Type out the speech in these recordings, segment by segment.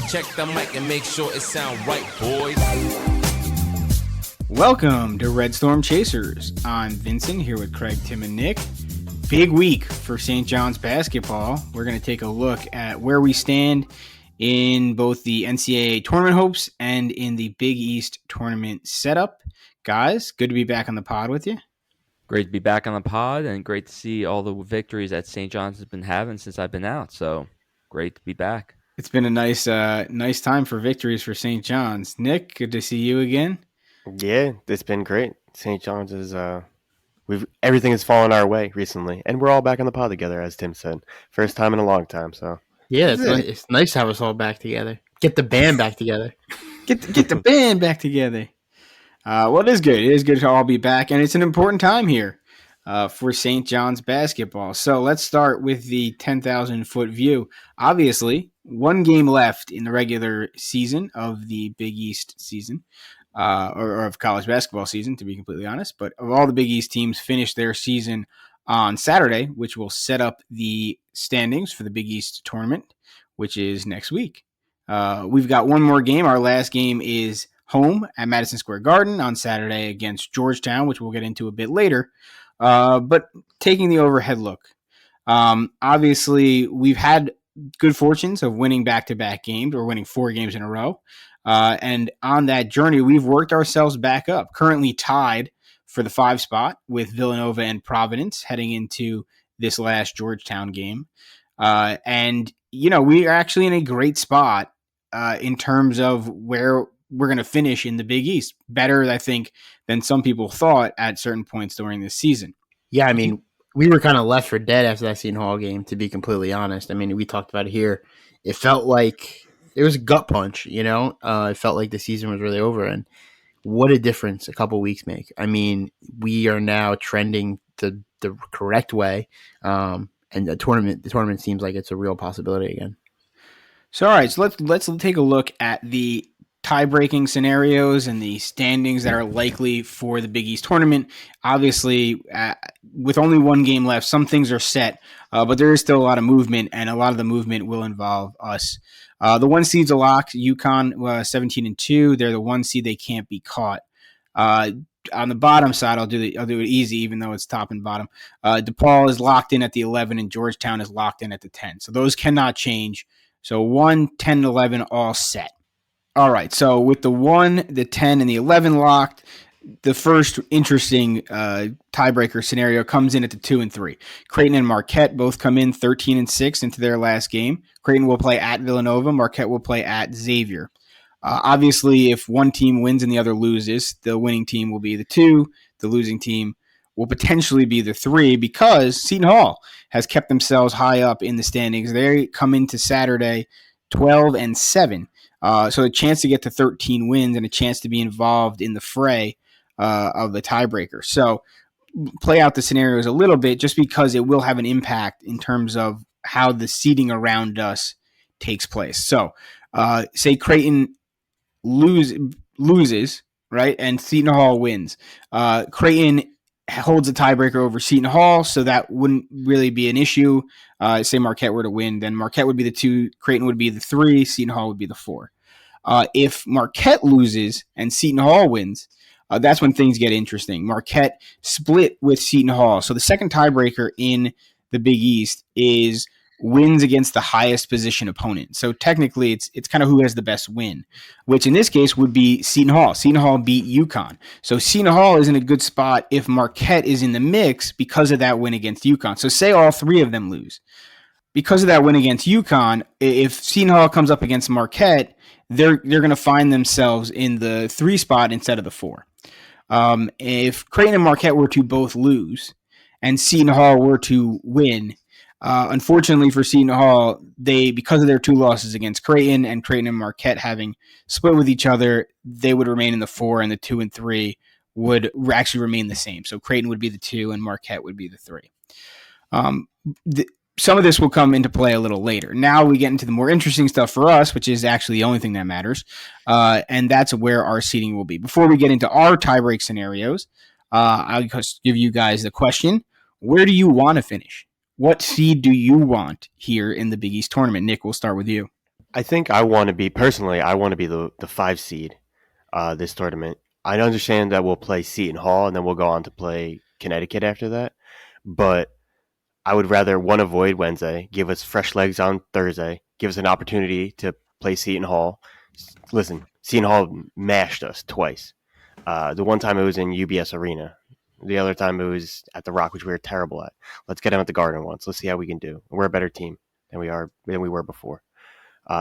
Check the mic and make sure it sound right, boys. Welcome to Red Storm Chasers. I'm Vincent here with Craig, Tim, and Nick. Big week for St. John's basketball. We're going to take a look at where we stand in both the NCAA tournament hopes and in the Big East tournament setup. Guys, good to be back on the pod with you. Great to be back on the pod, and great to see all the victories that St. John's has been having since I've been out. So great to be back. It's been a nice time for victories for St. John's. Nick, good to see you again. Yeah, it's been great. St. John's is everything has fallen our way recently, and we're all back on the pod together, as Tim said. First time in a long time. So yeah, it's nice to have us all back together. Get the band back together. Get the band back together. Well, it is good. It is good to all be back, and it's an important time here for St. John's basketball. So let's start with the 10,000-foot view. Obviously, one game left in the regular season of the Big East season, or of college basketball season, to be completely honest. But of all the Big East teams finished their season on Saturday, which will set up the standings for the Big East tournament, which is next week. We've got one more game. Our last game is home at Madison Square Garden on Saturday against Georgetown, which we'll get into a bit later. But taking the overhead look, obviously we've had good fortunes of winning back-to-back games or winning 4 games in a row. And on that journey, we've worked ourselves back up, currently tied for the 5 spot with Villanova and Providence heading into this last Georgetown game. And, you know, we are actually in a great spot in terms of where we're going to finish in the Big East. Better, I think, than some people thought at certain points during this season. Yeah, I mean, we were kind of left for dead after that Seton Hall game, to be completely honest. I mean, we talked about it here. It felt like it was a gut punch, you know? It felt like the season was really over, and what a difference a couple weeks make. I mean, we are now trending the correct way, and the tournament seems like it's a real possibility again. So, all right, so let's take a look at the tie-breaking scenarios and the standings that are likely for the Big East tournament. Obviously, with only one game left, some things are set, but there is still a lot of movement, and a lot of the movement will involve us. The 1 seed's a lock. UConn 17-2. They're the 1 seed. They can't be caught. On the bottom side, I'll do it easy, even though it's top and bottom. DePaul is locked in at the 11, and Georgetown is locked in at the 10. So those cannot change. So 1, 10, and 11 all set. All right, so with the 1, the 10, and the 11 locked, the first interesting tiebreaker scenario comes in at the 2 and 3. Creighton and Marquette both come in 13-6 into their last game. Creighton will play at Villanova. Marquette will play at Xavier. Obviously, if one team wins and the other loses, the winning team will be the 2. The losing team will potentially be the 3 because Seton Hall has kept themselves high up in the standings. They come into Saturday 12-7. So a chance to get to 13 wins and a chance to be involved in the fray of the tiebreaker. So play out the scenarios a little bit just because it will have an impact in terms of how the seeding around us takes place. So say Creighton loses, right, and Seton Hall wins. Creighton holds a tiebreaker over Seton Hall, so that wouldn't really be an issue. Say Marquette were to win, then Marquette would be the 2, Creighton would be the 3, Seton Hall would be the 4. If Marquette loses and Seton Hall wins, that's when things get interesting. Marquette split with Seton Hall. So the second tiebreaker in the Big East is wins against the highest position opponent. So technically it's kind of who has the best win, which in this case would be Seton Hall. Seton Hall beat UConn. So Seton Hall is in a good spot if Marquette is in the mix because of that win against UConn. So say all 3 of them lose. Because of that win against UConn, if Seton Hall comes up against Marquette, they're going to find themselves in the 3 spot instead of the 4. If Creighton and Marquette were to both lose and Seton Hall were to win, unfortunately for Seton Hall, because of their 2 losses against Creighton and Marquette having split with each other, they would remain in the 4, and the 2 and 3 would actually remain the same. So Creighton would be the 2 and Marquette would be the 3. Some of this will come into play a little later. Now we get into the more interesting stuff for us, which is actually the only thing that matters, and that's where our seeding will be. Before we get into our tiebreak scenarios, I'll just give you guys the question: where do you want to finish? What seed do you want here in the Big East tournament? Nick, we'll start with you. I think I want to be personally. I want to be the 5 seed this tournament. I understand that we'll play Seton Hall and then we'll go on to play Connecticut after that. But I would rather avoid Wednesday, give us fresh legs on Thursday, give us an opportunity to play Seton Hall. Listen, Seton Hall mashed us twice. The one time it was in UBS Arena. The other time it was at the Rock, which we were terrible at. Let's get them at the Garden once. Let's see how we can do. We're a better team than we were before.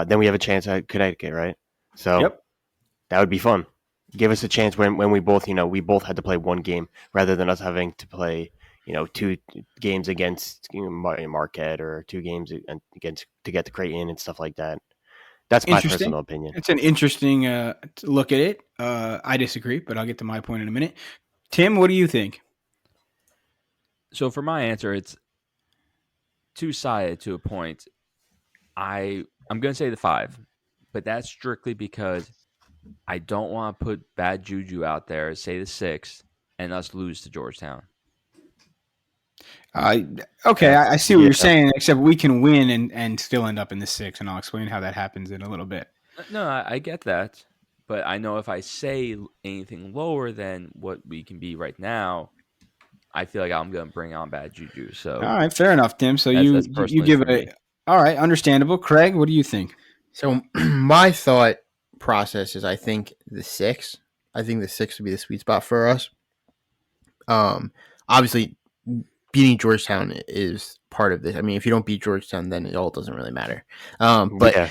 Then we have a chance at Connecticut, right? So Yep. that would be fun. Give us a chance when we both, we both had to play one game rather than us having to play, 2 games against Marquette or 2 games against to get the Creighton and stuff like that. That's my personal opinion. It's an interesting look at it. I disagree, but I'll get to my point in a minute. Tim, what do you think? So for my answer, it's two-sided to a point. I'm going to say the 5, but that's strictly because I don't want to put bad juju out there, say the 6, and us lose to Georgetown. Okay, I see what you're saying, except we can win and still end up in the 6, and I'll explain how that happens in a little bit. No, I get that, but I know if I say anything lower than what we can be right now, I feel like I'm going to bring on bad juju. So all right, fair enough, Tim. So that's you give it all right, understandable. Craig, what do you think? So my thought process is I think the 6 would be the sweet spot for us. Obviously beating Georgetown is part of this. I mean, if you don't beat Georgetown, then it all doesn't really matter. So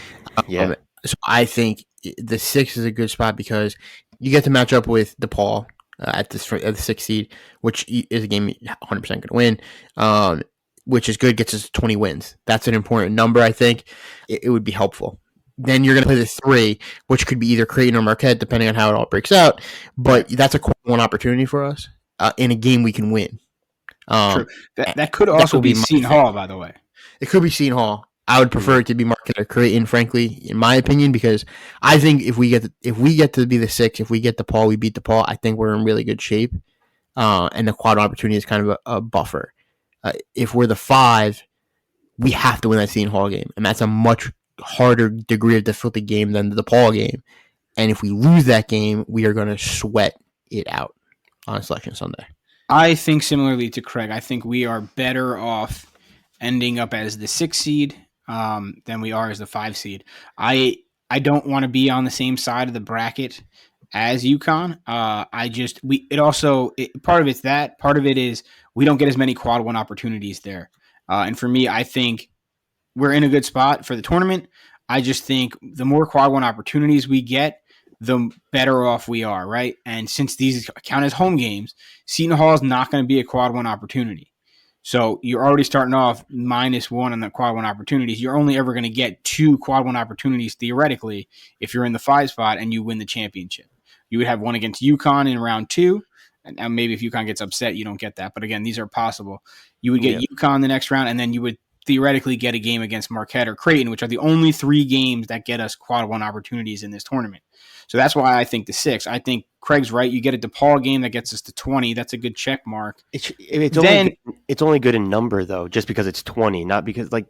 I think the 6 is a good spot because you get to match up with DePaul at the 6th seed, which is a game 100% going to win, which is good, gets us 20 wins. That's an important number, I think. It would be helpful. Then you're going to play the 3, which could be either Creighton or Marquette, depending on how it all breaks out. But that's a one opportunity for us in a game we can win. True. That could also be Seton Hall, by the way. It could be Seton Hall. I would prefer it to be Marquette or Creighton, frankly, in my opinion, because I think if we get to be the 6, if we get DePaul, we beat DePaul, I think we're in really good shape. And the quad opportunity is kind of a buffer. If we're the 5, we have to win that Seton Hall game, and that's a much harder degree of difficulty game than the DePaul game. And if we lose that game, we are going to sweat it out on Selection Sunday. I think similarly to Craig. I think we are better off ending up as the 6 seed than we are as the 5 seed. I don't want to be on the same side of the bracket as UConn. Part of it's that. Part of it is we don't get as many quad 1 opportunities there. And for me, I think we're in a good spot for the tournament. I just think the more quad 1 opportunities we get, the better off we are, right? And since these count as home games, Seton Hall is not going to be a quad 1 opportunity. So you're already starting off -1 on the quad 1 opportunities. You're only ever going to get 2 quad 1 opportunities theoretically if you're in the 5 spot and you win the championship. You would have one against UConn in round 2. And maybe if UConn gets upset, you don't get that. But again, these are possible. You would get UConn the next round, and then you would theoretically get a game against Marquette or Creighton, which are the only 3 games that get us quad 1 opportunities in this tournament. So that's why I think the 6. I think Craig's right. You get a DePaul game that gets us to 20. That's a good check mark. It's only good in number, though, just because it's 20, not because, beating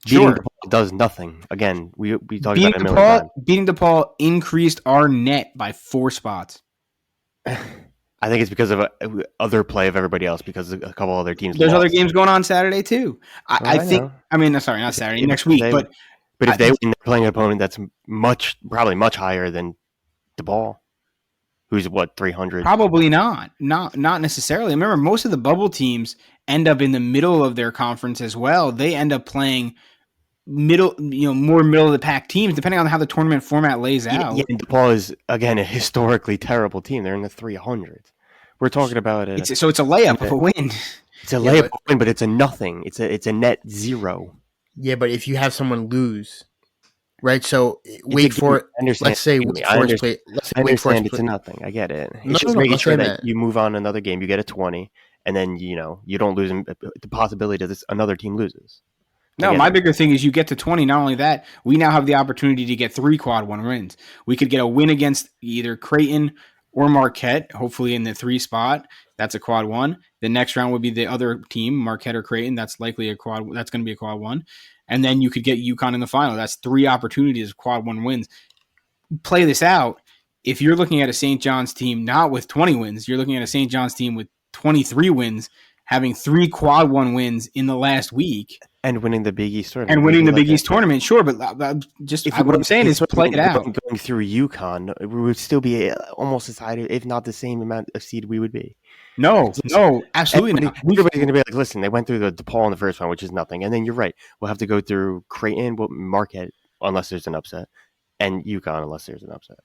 DePaul does nothing. Again, we talked about it a million times. Beating DePaul increased our net by 4 spots. I think it's because of other play of everybody else, because a couple other teams There's lost. other games going on Saturday, too. Sorry, not Saturday, next week. But if they win, they're playing an opponent that's probably much higher than DePaul, who's 300? Probably not necessarily. Remember, most of the bubble teams end up in the middle of their conference as well. They end up playing more middle of the pack teams, depending on how the tournament format lays out. Yeah, and DePaul is, again, a historically terrible team. They're in the 300s. We're talking about it. So it's a layup of a win. It's a layup of a win, but it's a nothing. It's a net 0. Yeah, but if you have someone lose, right? So Wake Forest. Let's say Wake Forest play. Let's say Wake Forest. It's a nothing. I get it. It's just making sure that you move on another game. You get a 20, and then you don't lose the possibility that another team loses. No, my bigger thing is you get to 20. Not only that, we now have the opportunity to get 3 quad 1 wins. We could get a win against either Creighton or Marquette, hopefully in the 3 spot. That's a quad 1. The next round would be the other team, Marquette or Creighton. That's likely that's going to be a quad 1. and then you could get UConn in the final. That's 3 opportunities of quad 1 wins. Play this out. If you're looking at a St. John's team not with 20 wins, you're looking at a St. John's team with 23 wins, having 3 quad 1 wins in the last week. And winning the Big East tournament. And winning the Big East tournament, sure. But what I'm saying is play it out. Going through UConn, we would still be almost as high, if not the same amount of seed we would be. No, absolutely not. Everybody's going to be like, listen, they went through the DePaul in the first round, which is nothing. And then you're right. We'll have to go through Creighton, Marquette, unless there's an upset, and UConn, unless there's an upset.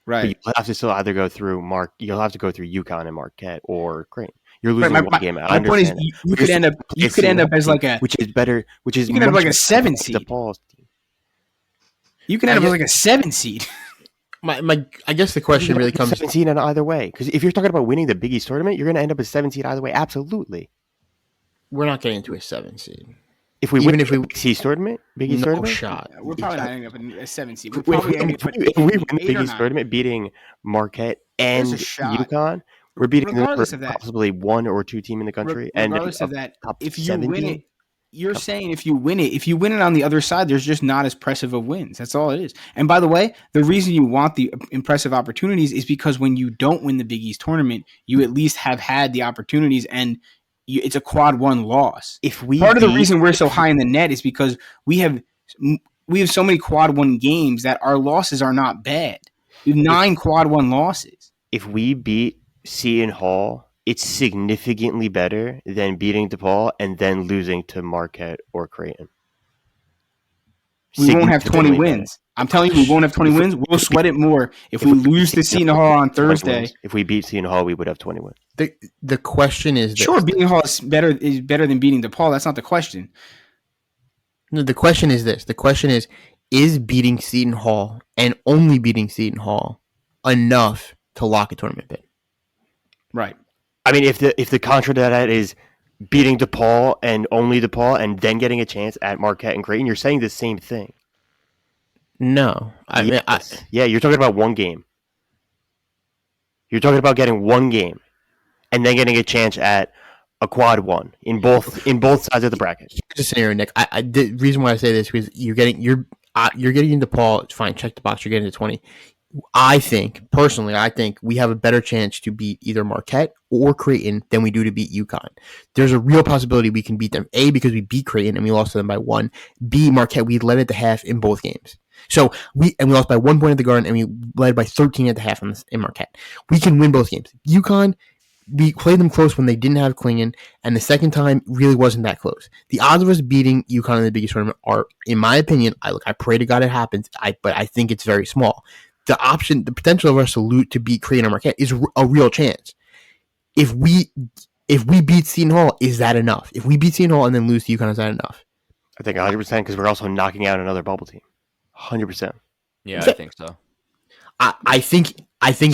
Right. But you'll have to still either go through you'll have to go through UConn and Marquette or Creighton. You're losing one game. My point is, you could end up as like a which is you can end up like a 7 seed. DePaul's team. You can end up as like a 7 seed. I guess the question really comes 7 seed in either way, because if you're talking about winning the Big East tournament, you're going to end up as 7 seed either way. Absolutely. We're not getting into a 7 seed. If we win the Big East tournament, no shot. We're probably not ending up in a 7 seed. If we win the Big East tournament, beating Marquette and UConn, we're beating possibly 1 or 2 team in the country. Regardless of that, if you win it, you're saying if you win it on the other side, there's just not as impressive of wins. That's all it is. And by the way, the reason you want the impressive opportunities is because when you don't win the Big East tournament, you at least have had the opportunities, and it's a quad 1 loss. Part of the reason we're so high in the net is because we have so many quad 1 games that our losses are not bad. We have 9 quad 1 losses. If we beat Seton Hall, it's significantly better than beating DePaul and then losing to Marquette or Creighton. We won't have 20 wins. I'm telling you, we won't have 20 wins. We'll sweat it more if we lose to Seton Hall on Thursday. If we beat Seton Hall, we would have 20 wins. The question is sure, beating Hall is better than beating DePaul. That's not the question. No, the question is this. The question is beating Seton Hall and only beating Seton Hall enough to lock a tournament bid? Right. I mean, if the contra to that is beating DePaul and only DePaul and then getting a chance at Marquette and Creighton, you're saying the same thing. No. You're talking about 1 game. You're talking about getting 1 game and then getting a chance at a quad 1 in both sides of the bracket. Here's a scenario, Nick. The reason why I say this is you're getting DePaul. It's fine. Check the box. You're getting to 20. I think we have a better chance to beat either Marquette or Creighton than we do to beat UConn. There's a real possibility we can beat them. A, because we beat Creighton and we lost to them by 1. B, Marquette, we led at the half in both games. So we lost by 1 point at the Garden and we led by 13 at the half in Marquette. We can win both games. UConn, we played them close when they didn't have Klingon, and the second time really wasn't that close. The odds of us beating UConn in the Big East tournament are, in my opinion, I pray to God it happens, but I think it's very small. The potential of us to beat Creighton or Marquette is a real chance. If we beat Seton Hall, is that enough? If we beat Seton Hall and then lose to UConn, is that enough? I think 100% because we're also knocking out another bubble team. 100%. Yeah, I think so. I think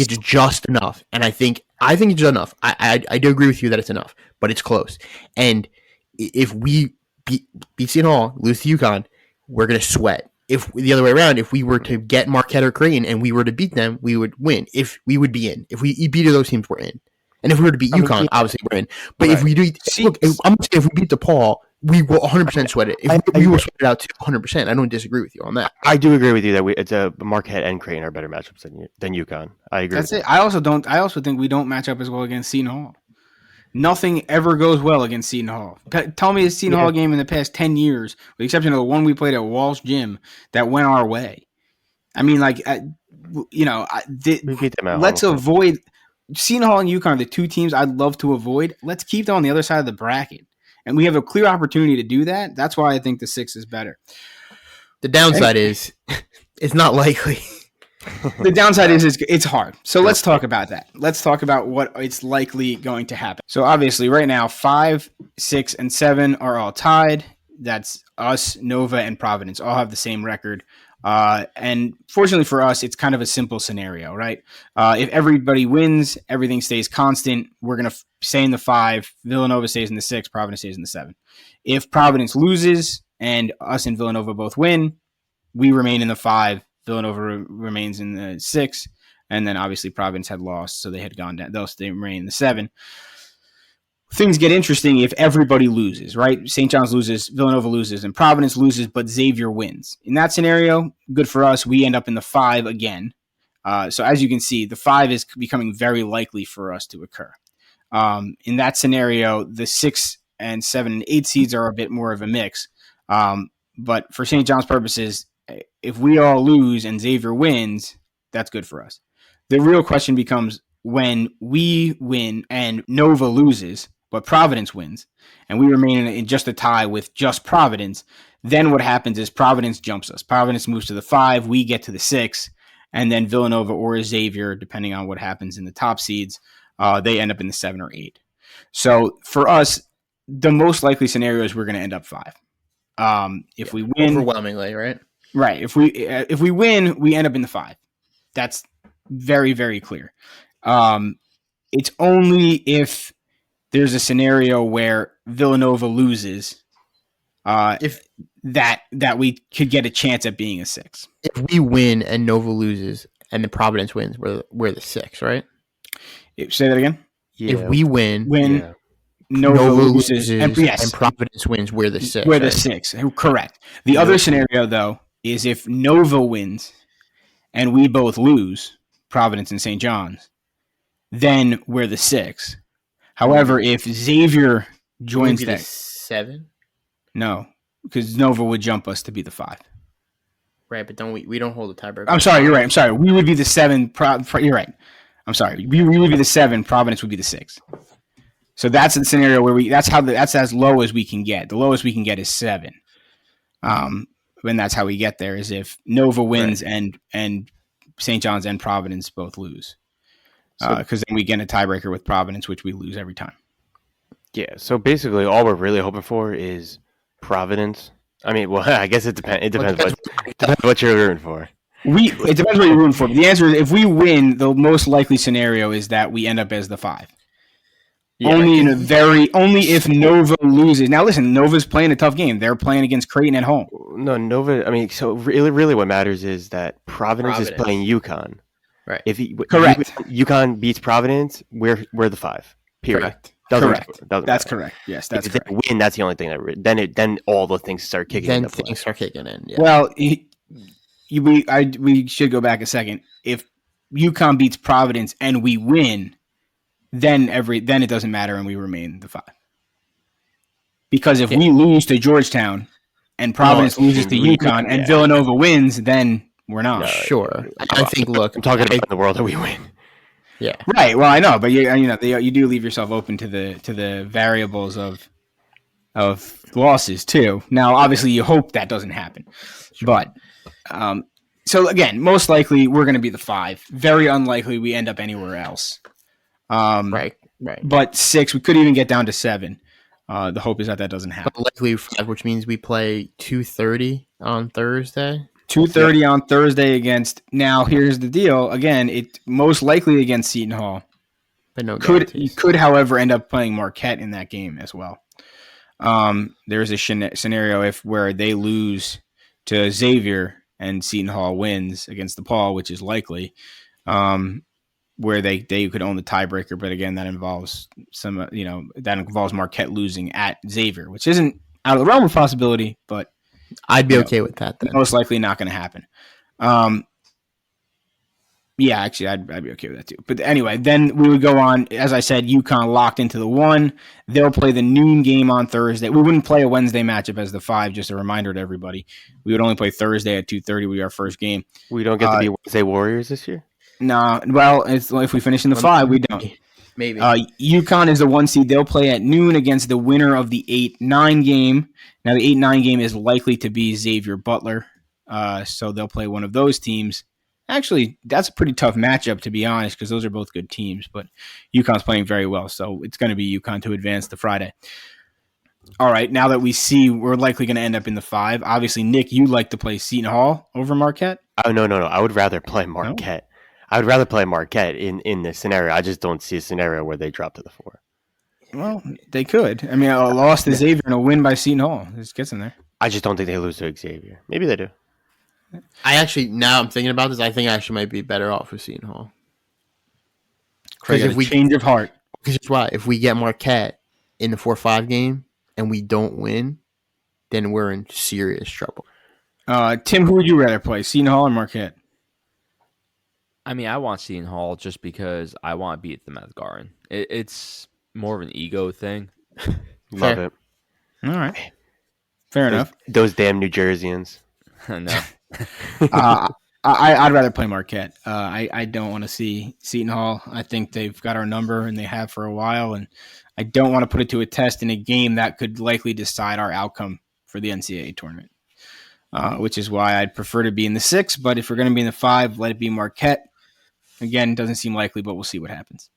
it's just enough, and I think it's just enough. I do agree with you that it's enough, but it's close. And if we beat Seton Hall, lose to UConn, we're gonna sweat. If the other way around, if we were to get Marquette or Creighton and we were to beat them, we would win. If we would be in. If we beat those teams, we're in. And if we were to beat UConn, obviously we're in. But if we do, I'm gonna say if we beat DePaul, we will 100% sweat it. We will sweat it out to 100%. I don't disagree with you on that. I do agree with you that it's Marquette and Creighton are better matchups than UConn. I agree. That's it. I also think we don't match up as well against Seton Hall. Nothing ever goes well against Seton Hall. Tell me a Seton Hall game in the past 10 years, with the exception of the one we played at Walsh Gym, that went our way. I mean, let's avoid Seton Hall and UConn are the 2 teams I'd love to avoid. Let's keep them on the other side of the bracket. And we have a clear opportunity to do that. That's why I think the 6 is better. The downside is it's not likely. The downside is it's hard. So let's talk about that. Let's talk about what it's likely going to happen. So obviously right now 5, 6, and 7 are all tied. That's us, Nova, and Providence all have the same record. And fortunately for us, it's kind of a simple scenario, right? If everybody wins, everything stays constant. We're going to stay in the 5. Villanova stays in the 6. Providence stays in the 7. If Providence loses and us and Villanova both win, we remain in the 5. Villanova remains in the 6. And then obviously Providence had lost, so they had gone down. They remain in the 7. things get interesting if everybody loses, right? St. John's loses, Villanova loses, and Providence loses, but Xavier wins. In that scenario, good for us. We end up in the 5 again. So as you can see, the 5 is becoming very likely for us to occur. In that scenario, the 6 and 7 and 8 seeds are a bit more of a mix. But for St. John's purposes, if we all lose and Xavier wins, that's good for us. The real question becomes when we win and Nova loses, but Providence wins, and we remain in just a tie with just Providence, then what happens is Providence jumps us. Providence moves to the 5, we get to the 6, and then Villanova or Xavier, depending on what happens in the top seeds, they end up in the 7 or 8. So for us, the most likely scenario is we're going to end up 5. If we win, overwhelmingly, right? Right. If we win, we end up in the 5. That's very, very clear. It's only if there's a scenario where Villanova loses, if that we could get a chance at being a 6. If we win and Nova loses and the Providence wins, we're the 6, right? Say that again. Yeah. If we win, Yeah. Nova loses and Providence wins, we're the 6. We're right? the 6. Correct. The other scenario, though, is if Nova wins and we both lose, Providence and St. John's, then we're the 6. However, if Xavier joins that 7, no, because Nova would jump us to be the 5. right? But don't we don't hold a tiebreaker. I'm sorry, you're right. I'm sorry. We would be the 7. You're right. I'm sorry. We would be the 7. Providence would be the 6. So that's the scenario where that's as low as we can get. The lowest we can get is 7. And that's how we get there is if Nova wins and St. John's and Providence both lose. Because then we get a tiebreaker with Providence, which we lose every time. Yeah. So basically, all we're really hoping for is Providence. I mean, well, I guess it depends. It depends what you're rooting for. It depends what you're rooting for. But the answer is, if we win, the most likely scenario is that we end up as the 5. Yeah, only if Nova loses. Now, listen, Nova's playing a tough game. They're playing against Creighton at home. No, Nova. I mean, so really, what matters is that Providence is playing UConn. Right. Correct. UConn beats Providence. We're the 5. Period. Correct. Doesn't that's matter. correct. Yes, that's if correct. they win, that's the only thing that then all the things start kicking in. Start kicking in. Yeah. Well, we should go back a second. If UConn beats Providence and we win, then it doesn't matter and we remain the 5. Because if we lose to Georgetown and Providence loses to UConn and Villanova wins, then we're not. Sure. I think. Look, I'm talking about the world that we win. Yeah. Right. Well, I know, but you do leave yourself open to the variables of losses too. Now, obviously, you hope that doesn't happen, but so again, most likely we're going to be the 5. Very unlikely we end up anywhere else. Right. But 6, we could even get down to 7. The hope is that doesn't happen. But likely 5, which means we play 2:30 on Thursday. 2:30 on Thursday against. Now, here's the deal. Again, it most likely against Seton Hall. But no you could, however, end up playing Marquette in that game as well. There's a scenario where they lose to Xavier and Seton Hall wins against DePaul, which is likely, where they could own the tiebreaker. But again, that involves Marquette losing at Xavier, which isn't out of the realm of possibility, but I'd be okay with that then. Most likely not going to happen. Yeah, actually, I'd be okay with that too. But anyway, then we would go on. As I said, UConn locked into the 1. They'll play the noon game on Thursday. We wouldn't play a Wednesday matchup as the 5. Just a reminder to everybody. We would only play Thursday at 2:30. Would be our first game. We don't get to be Wednesday Warriors this year? No. Well, if we finish in the 5, we don't. Maybe. UConn is the 1 seed. They'll play at noon against the winner of the 8-9 game. Now, the 8-9 game is likely to be Xavier Butler. So they'll play one of those teams. Actually, that's a pretty tough matchup, to be honest, because those are both good teams. But UConn's playing very well, so it's going to be UConn to advance to Friday. All right, now that we see we're likely going to end up in the 5, obviously, Nick, you like to play Seton Hall over Marquette? Oh, no. I would rather play Marquette. No? I would rather play Marquette in this scenario. I just don't see a scenario where they drop to the 4. Well, they could. I mean, a loss to Xavier and a win by Seton Hall. This gets in there. I just don't think they lose to Xavier. Maybe they do. Now I'm thinking about this, I think I actually might be better off with Seton Hall. Because if we change of heart. Because why? If we get Marquette in the 4-5 game and we don't win, then we're in serious trouble. Tim, who would you rather play, Seton Hall or Marquette? I mean, I want Seton Hall just because I want to beat them at the Garden. It's more of an ego thing. Love Fair. it. All right. Fair enough. Those damn New Jerseyans. No. I'd rather play Marquette. I don't want to see Seton Hall. I think they've got our number, and they have for a while, and I don't want to put it to a test in a game that could likely decide our outcome for the NCAA tournament, which is why I'd prefer to be in the 6, but if we're going to be in the 5, let it be Marquette. Again, doesn't seem likely, but we'll see what happens.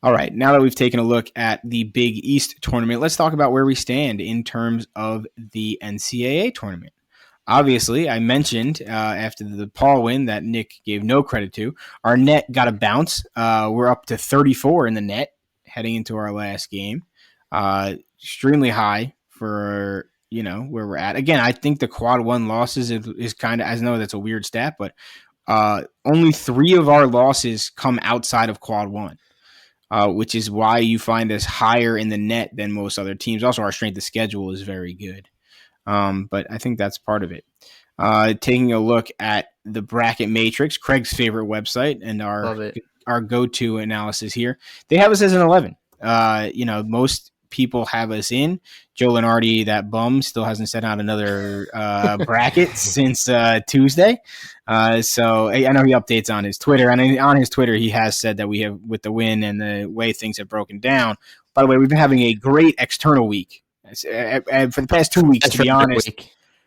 All right, now that we've taken a look at the Big East tournament, let's talk about where we stand in terms of the NCAA tournament. Obviously, I mentioned after the DePaul win that Nick gave no credit to, our net got a bounce. We're up to 34 in the net heading into our last game. Extremely high for where we're at. Again, I think the quad 1 losses is kind of, I know that's a weird stat, but only 3 of our losses come outside of quad 1. Which is why you find us higher in the net than most other teams. Also, our strength of schedule is very good. But I think that's part of it. Taking a look at the bracket matrix, Craig's favorite website, and our go-to analysis here, they have us as an 11. Most people have us in. Joe Lenardi, that bum, still hasn't sent out another bracket since Tuesday. So I know he updates on his Twitter, and on his Twitter, he has said that we have, with the win and the way things have broken down. By the way, we've been having a great external week. And for the past 2 weeks, to be honest,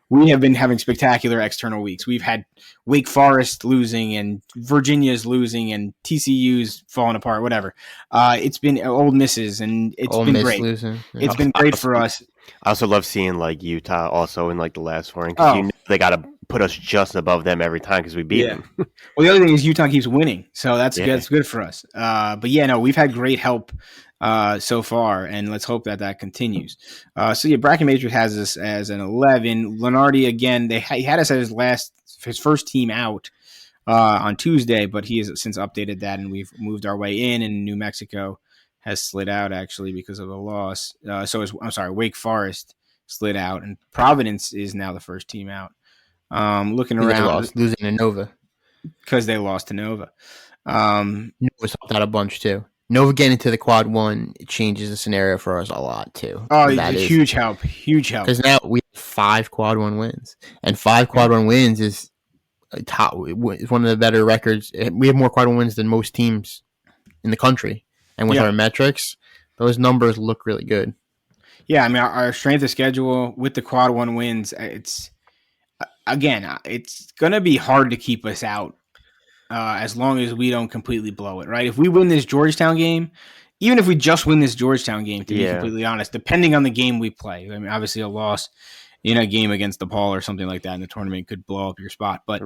we have been having spectacular external weeks. We've had Wake Forest losing and Virginia's losing and TCU's falling apart, whatever. It's been Old Misses, and it's Ole been Miss great. Losing. Yeah. It's been great for us. I also love seeing like Utah also in like the last 4 because they got to put us just above them every time because we beat them. Well, the other thing is Utah keeps winning, so that's good. That's good for us. But we've had great help so far, and let's hope that continues. Bracken Matrix has us as an 11. Lenardi, again, he had us as his first team out on Tuesday, but he has since updated that, and we've moved our way in, and New Mexico has slid out actually because of a loss. Wake Forest slid out, and Providence is now the first team out. Looking around, losing to Nova because they lost to Nova. Nova's helped out a bunch too. Nova getting into the quad 1 changes the scenario for us a lot too. Oh, that is huge help. Huge help. Because now we have 5 quad 1 wins, and 5 quad 1 wins is top. It's one of the better records. We have more quad 1 wins than most teams in the country, and with our metrics, those numbers look really good. Yeah, I mean, our strength of schedule with the quad 1 wins, it's going to be hard to keep us out as long as we don't completely blow it, right? If we win this Georgetown game, even if we just win this Georgetown game, to be completely honest, depending on the game we play, I mean, obviously a loss in a game against DePaul or something like that in the tournament could blow up your spot. But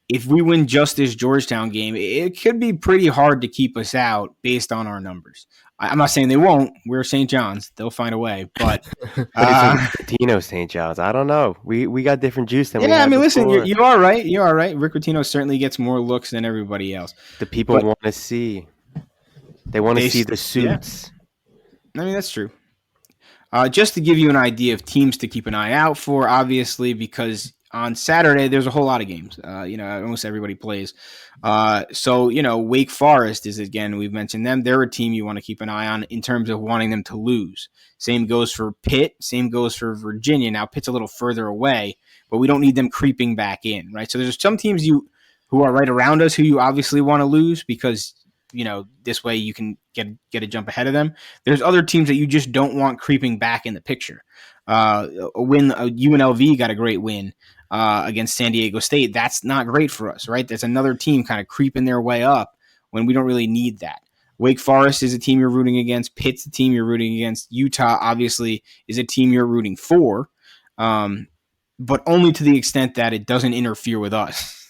if we win just this Georgetown game, it could be pretty hard to keep us out based on our numbers. I'm not saying they won't. We're St. John's. They'll find a way. But it's Pitino St. John's. I don't know. We got different juice than we had before. Listen, you are right. You are right. Rick Pitino certainly gets more looks than everybody else. The people want to see. They want to see the suits. Yeah. I mean, that's true. Just to give you an idea of teams to keep an eye out for, obviously, because on Saturday there's a whole lot of games. Almost everybody plays. Wake Forest is, again, we've mentioned them. They're a team you want to keep an eye on in terms of wanting them to lose. Same goes for Pitt. Same goes for Virginia. Now, Pitt's a little further away, but we don't need them creeping back in, right? So there's some teams who are right around us who you obviously want to love because, this way you can get a jump ahead of them. There's other teams that you just don't want creeping back in the picture. UNLV got a great win against San Diego State. That's not great for us, right? That's another team kind of creeping their way up when we don't really need that. Wake Forest is a team you're rooting against. Pitt's a team you're rooting against. Utah, obviously, is a team you're rooting for, but only to the extent that it doesn't interfere with us,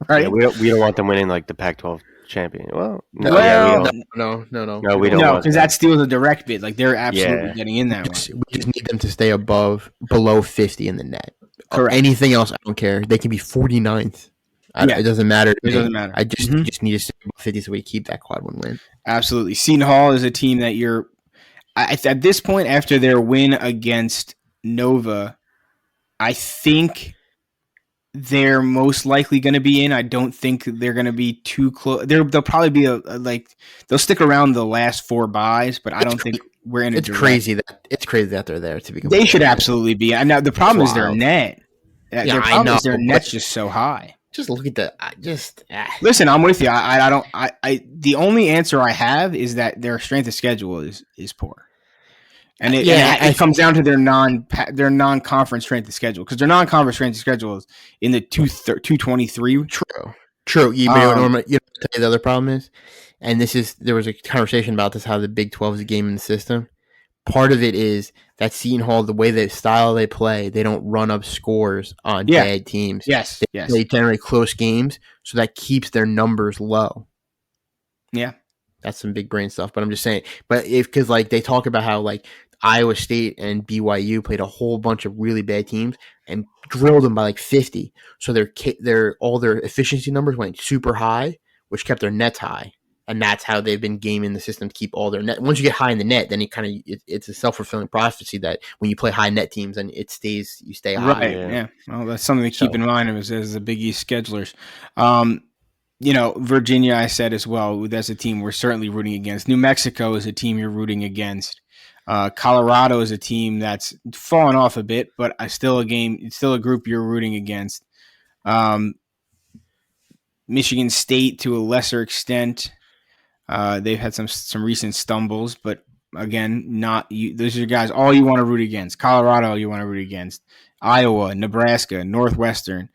right? Yeah, we don't want them winning like the Pac-12 champion. No, we don't. No, we don't. No, because that steals a direct bid. Like they're absolutely getting in that one. We just need them to stay below 50 in the net. Correct. Anything else, I don't care. They can be 49th. It doesn't matter. It doesn't matter. I just need to stay above 50 so we keep that quad 1 win. Absolutely. Seton Hall is a team that you're at this point, after their win against Nova, I think they're most likely going to be in. I don't think they're going to be too close. They'll probably be they'll stick around the last 4 buys, but I don't think we're in. It's crazy that they're there. To be they should absolutely be. And now the problem is their net. Yeah, I know. Their net's just so high. Just look at the. Listen, I'm with you. The only answer I have is that their strength of schedule is poor. And it comes down to their non-conference strength of schedule, because their non-conference strength of schedule is in the 223. True. You know what the other problem is, and there was a conversation about this, how the Big 12 is a game in the system. Part of it is that Seton Hall, the way they play, they don't run up scores on bad teams. Yes. They generate close games, so that keeps their numbers low. Yeah. That's some big brain stuff, but I'm just saying. But because they talk about how Iowa State and BYU played a whole bunch of really bad teams and drilled them by 50, so all their efficiency numbers went super high, which kept their nets high, and that's how they've been gaming the system to keep all their net. Once you get high in the net, then it's a self-fulfilling prophecy that when you play high net teams, and you stay high. Right. Yeah. Well, that's something to keep in mind as the Big East schedulers. Virginia, I said as well, that's a team we're certainly rooting against. New Mexico is a team you're rooting against. Colorado is a team that's fallen off a bit, but it's still a group you're rooting against. Michigan State, to a lesser extent, they've had some recent stumbles, but again, not you. Those are guys all you want to root against. Colorado, you want to root against. Iowa, Nebraska, Northwestern.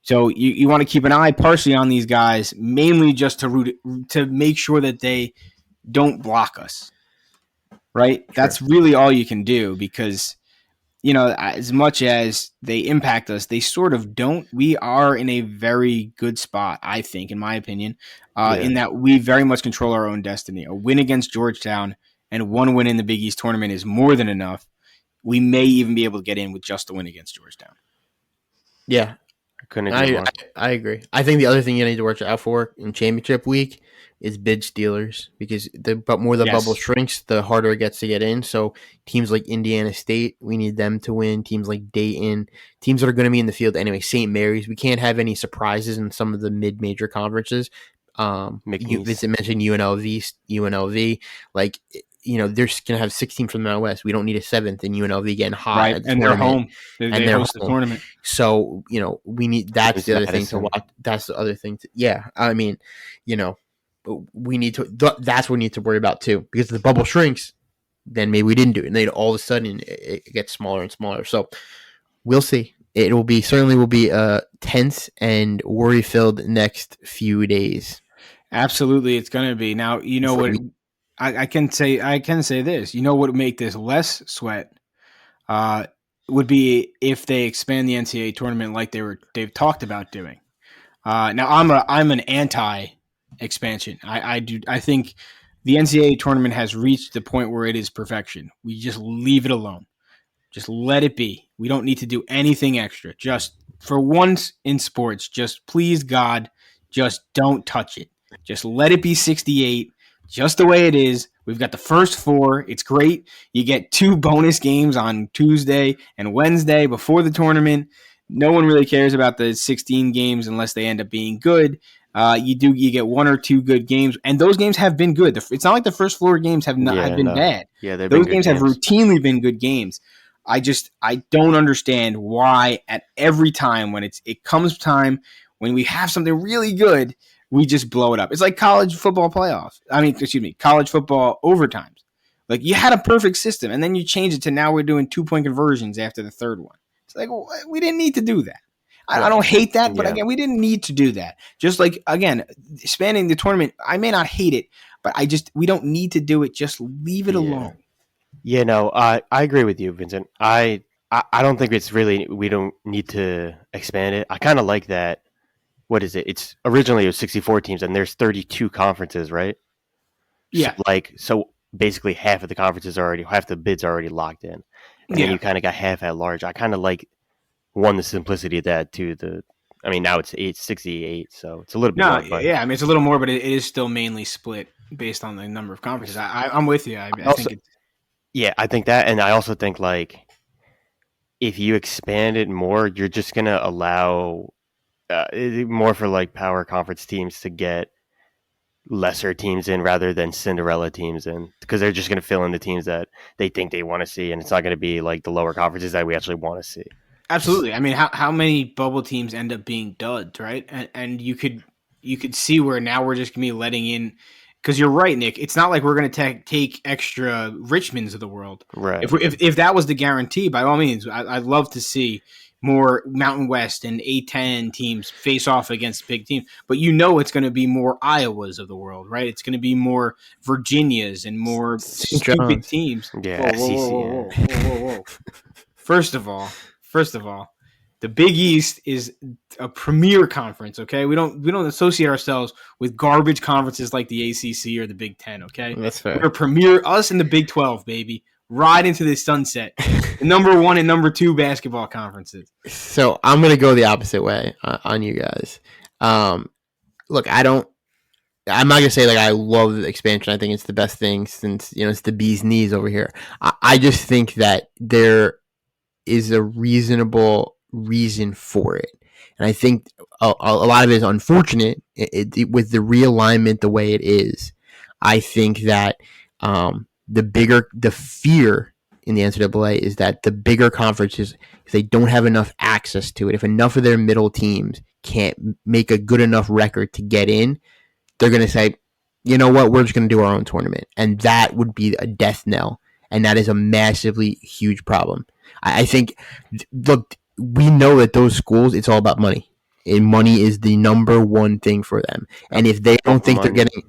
So you want to keep an eye partially on these guys, mainly just to make sure that they don't block us, right? Sure. That's really all you can do, because, as much as they impact us, they sort of don't. We are in a very good spot, I think, in my opinion, in that we very much control our own destiny. A win against Georgetown and 1 win in the Big East tournament is more than enough. We may even be able to get in with just a win against Georgetown. Yeah. I agree. I think the other thing you need to watch out for in championship week is bid stealers, because the more the bubble shrinks, the harder it gets to get in. So teams like Indiana State, we need them to win. Teams like Dayton, teams that are going to be in the field anyway. St. Mary's, we can't have any surprises in some of the mid-major conferences. Vincent mentioned UNLV. They're just going to have 16 from the Mountain West. We don't need a 7th in UNLV getting hot. Right, and they're home. They host the tournament. So, we need – that's the other thing to watch. That's the other thing. We need to – that's what we need to worry about too. Because if the bubble shrinks, then maybe we didn't do it. And then all of a sudden it gets smaller and smaller. So we'll see. It will be – certainly will be tense and worry-filled next few days. Absolutely, it's going to be. Now, I can say this. What would make this less sweat would be if they expand the NCAA tournament like they've talked about doing. Now I'm an anti-expansion. I think the NCAA tournament has reached the point where it is perfection. We just leave it alone. Just let it be. We don't need to do anything extra. Just for once in sports, just please God, just don't touch it. Just let it be 68. Just the way it is. We've got the first 4. It's great. You get 2 bonus games on Tuesday and Wednesday before the tournament. No one really cares about the 16 games unless they end up being good. You get 1 or 2 good games, and those games have been good. It's not like the first 4 games have been bad. Yeah, those games have routinely been good games. I don't understand why at every time when it comes time when we have something really good, we just blow it up. It's like college football playoffs. College football overtimes. Like, you had a perfect system, and then you change it to now we're doing 2-point conversions after the third one. It's like, we didn't need to do that. I don't hate that, but again, we didn't need to do that. Just like, again, expanding the tournament, I may not hate it, but we don't need to do it. Just leave it alone. Yeah, no, I agree with you, Vincent. I don't think we don't need to expand it. I kind of like that. What is it? Originally it was 64 teams, and there's 32 conferences, right? Yeah. So basically half of the bids are already locked in. And then you kind of got half at large. I kind of like, the simplicity of that too. Now it's 68, so it's a little bit more. But it's a little more, but it is still mainly split based on the number of conferences. I'm with you. I think it's Yeah, I think that, and I also think like if you expand it more, you're just gonna allow more for like power conference teams to get lesser teams in rather than Cinderella teams in, because they're just gonna fill in the teams that they think they want to see, and it's not gonna be like the lower conferences that we actually want to see. Absolutely. I mean, how many bubble teams end up being duds, right? And you could see where now we're just gonna be letting in, because you're right, Nick. It's not like we're gonna take extra Richmonds of the world. Right. If that was the guarantee, by all means, I'd love to see more Mountain West and A10 teams face off against big teams. But it's going to be more Iowas of the world, right? It's going to be more Virginias and more St. stupid John's. teams. Yeah, Whoa. First of all, the Big East is a premier conference. Okay, we don't associate ourselves with garbage conferences like the ACC or the Big Ten. Okay, That's fair. we're premier. Us in the Big 12, baby. Ride into the sunset. The number 1 and number 2 basketball conferences. So I'm going to go the opposite way on you guys. Look, I'm not going to say like I love the expansion. I think it's the best thing since, it's the bee's knees over here. I just think that there is a reasonable reason for it. And I think a lot of it is unfortunate with the realignment the way it is. I think that the fear in the NCAA is that the bigger conferences, if they don't have enough access to it, if enough of their middle teams can't make a good enough record to get in, they're going to say, you know what, we're just going to do our own tournament. And that would be a death knell. And that is a massively huge problem. I think, look, we know that those schools, it's all about money. And money is the number one thing for them. And if they don't think they're getting...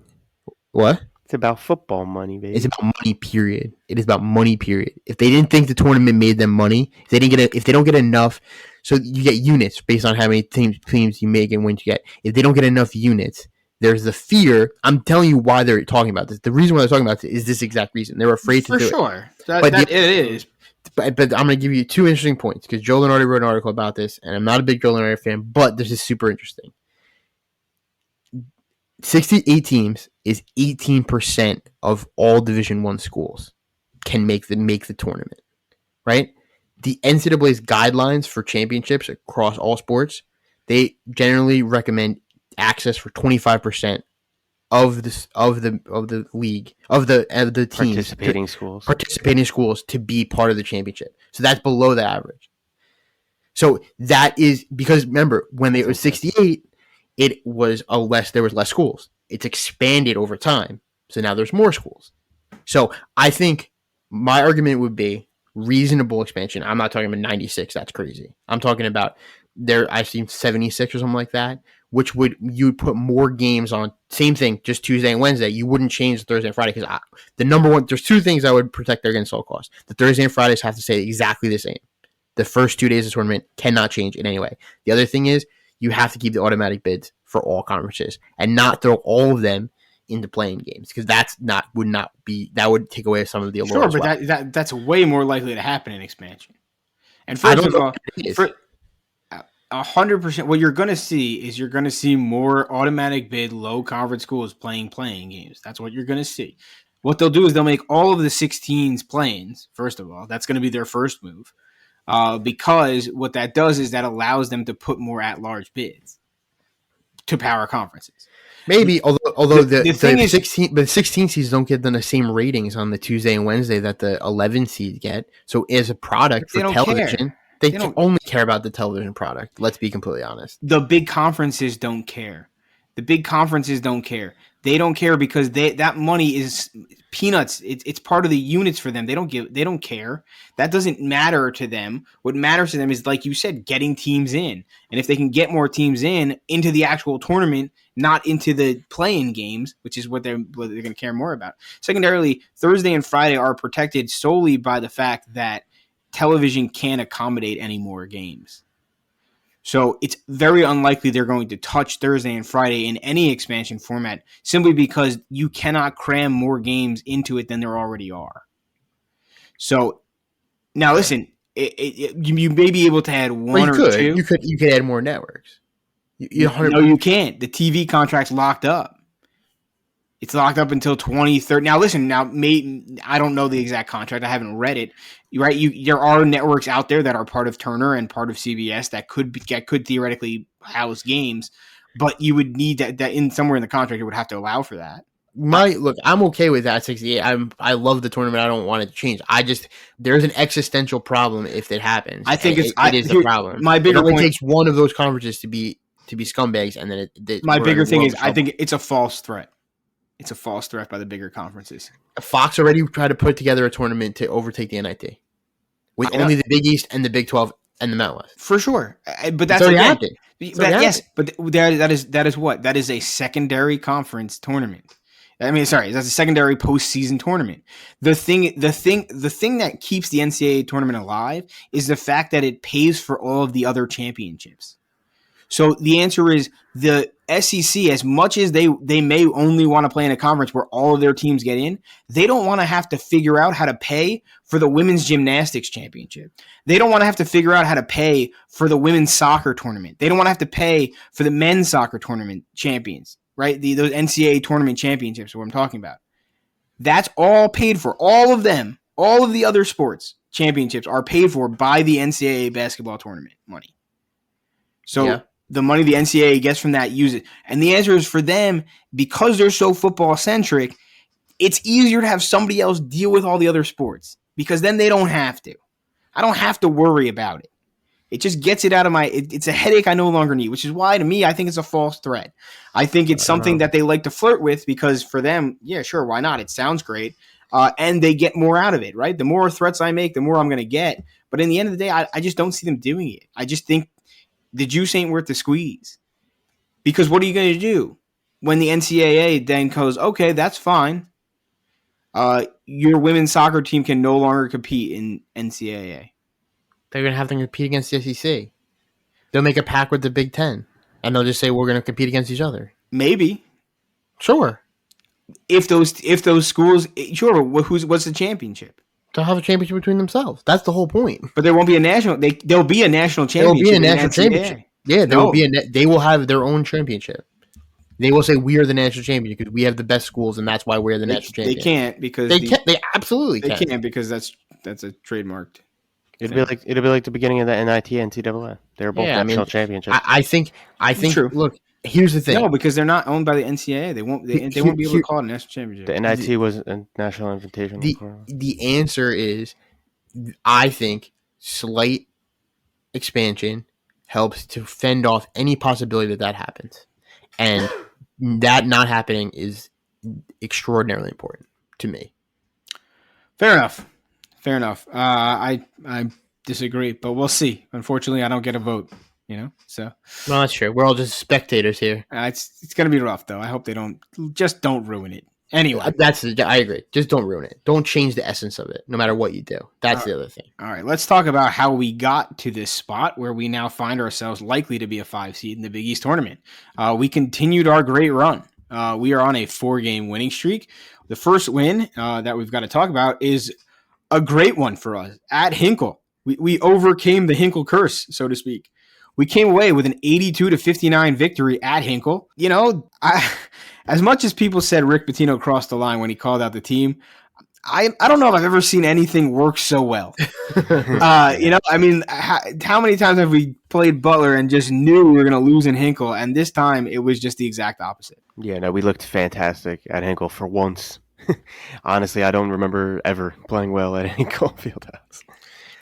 What? It's about football money, baby. It's about money, period. It is about money, period. If they didn't think the tournament made them money, if they don't get enough, so you get units based on how many teams you make and wins you get. If they don't get enough units, there's the fear. I'm telling you why they're talking about this. The reason why they're talking about this is this exact reason. They're afraid to do it. For sure. It is. But I'm going to give you 2 interesting points because Joe Lenardi wrote an article about this, and I'm not a big Joe Lenardi fan, but this is super interesting. 68 teams is 18% of all Division I schools can make the tournament, right? The NCAA's guidelines for championships across all sports, they generally recommend access for 25% of the league of the teams participating schools to be part of the championship. So that's below the average. So that is because remember when they were 68. There was less schools. It's expanded over time. So now there's more schools. So I think my argument would be reasonable expansion. I'm not talking about 96. That's crazy. I'm talking about I've seen 76 or something like that, which you'd put more games on. Same thing, just Tuesday and Wednesday. You wouldn't change the Thursday and Friday because the number one, there's 2 things I would protect against all costs. The Thursday and Fridays have to stay exactly the same. The first 2 days of the tournament cannot change in any way. The other thing is, you have to keep the automatic bids for all conferences and not throw all of them into playing games because that would take away some of the allure. Sure, but that's way more likely to happen in expansion. And first of all, 100%, what you're going to see more automatic bid low conference schools playing games. That's what you're going to see. What they'll do is they'll make all of the 16s play-ins. First of all, that's going to be their first move. Because what that does is that allows them to put more at-large bids to power conferences. Maybe, although the 16 seeds don't get the same ratings on the Tuesday and Wednesday that the 11 seeds get. So as a product for television, they only care about the television product. Let's be completely honest. The big conferences don't care. They don't care because that money is peanuts. It's part of the units for them. They don't care. That doesn't matter to them. What matters to them is, like you said, getting teams in. And if they can get more teams into the actual tournament, not into the play-in games, which is what they're going to care more about. Secondarily, Thursday and Friday are protected solely by the fact that television can't accommodate any more games. So it's very unlikely they're going to touch Thursday and Friday in any expansion format simply because you cannot cram more games into it than there already are. So now listen, you may be able to add one or two. You could add more networks. No, you can't. The TV contract's locked up. It's locked up until 2030. Now, listen. I don't know the exact contract. I haven't read it. Right? There are networks out there that are part of Turner and part of CBS that could theoretically house games, but you would need that in somewhere in the contract. It would have to allow for that. Look, I'm okay with that 68. I love the tournament. I don't want it to change. There's an existential problem if it happens. I think it is a problem. My bigger point takes one of those conferences to be scumbags, and then my bigger thing is I think it's a false threat. It's a false threat by the bigger conferences. Fox already tried to put together a tournament to overtake the NIT with only the Big East and the Big 12 and the Mountain West. For sure, but that's happened. Yes, but that is what? That is a secondary conference tournament. I mean, sorry, that's a secondary postseason tournament. The thing that keeps the NCAA tournament alive is the fact that it pays for all of the other championships. So the answer is the SEC, as much as they may only want to play in a conference where all of their teams get in, they don't want to have to figure out how to pay for the women's gymnastics championship. They don't want to have to figure out how to pay for the women's soccer tournament. They don't want to have to pay for the men's soccer tournament champions, right? Those NCAA tournament championships, what I'm talking about. That's all paid for. All of them, all of the other sports championships are paid for by the NCAA basketball tournament money. So the money the NCAA gets from that, use it. And the answer is for them, because they're so football-centric, it's easier to have somebody else deal with all the other sports because then they don't have to. I don't have to worry about it. It just gets it out of it's a headache I no longer need, which is why, to me, I think it's a false threat. I think it's something that they like to flirt with because for them, yeah, sure, why not? It sounds great. And they get more out of it, right? The more threats I make, the more I'm going to get. But in the end of the day, I just don't see them doing it. I just think the juice ain't worth the squeeze. Because what are you going to do when the NCAA then goes, okay, that's fine. Your women's soccer team can no longer compete in NCAA. They're going to have to compete against the SEC. They'll make a pact with the Big Ten, and they'll just say, we're going to compete against each other. Maybe. Sure. If those schools, sure, what's the championship? They'll have a championship between themselves. That's the whole point. But there won't be a national. There'll be a national championship. There'll be a national championship. Yeah, they will have their own championship. They will say we are the national champion because we have the best schools, and that's why we're the national champion. They can't because they absolutely can't. They can't because that's a trademarked. It'd be like the beginning of the NIT NCAA. They were both national championships. I think. True. Look, here's the thing. No, because they're not owned by the NCAA. They won't be able to call it a national championship. The NIT was a national invitation. The answer is, I think, slight expansion helps to fend off any possibility that happens, and that not happening is extraordinarily important to me. Fair enough. I disagree, but we'll see. Unfortunately, I don't get a vote. So. Well, that's true. We're all just spectators here. It's gonna be rough though. I hope they don't ruin it. Anyway, I agree. Just don't ruin it. Don't change the essence of it, no matter what you do. That's the other thing. All right, let's talk about how we got to this spot where we now find ourselves likely to be a 5 seed in the Big East tournament. We continued our great run. We are on a 4-game winning streak. The first win that we've got to talk about is a great one for us at Hinkle. We overcame the Hinkle curse, so to speak. We came away with an 82-59 victory at Hinkle. As much as people said Rick Pitino crossed the line when he called out the team, I don't know if I've ever seen anything work so well. How many times have we played Butler and just knew we were going to lose in Hinkle, and this time it was just the exact opposite. Yeah, no, we looked fantastic at Hinkle for once. Honestly, I don't remember ever playing well at Hinkle Fieldhouse.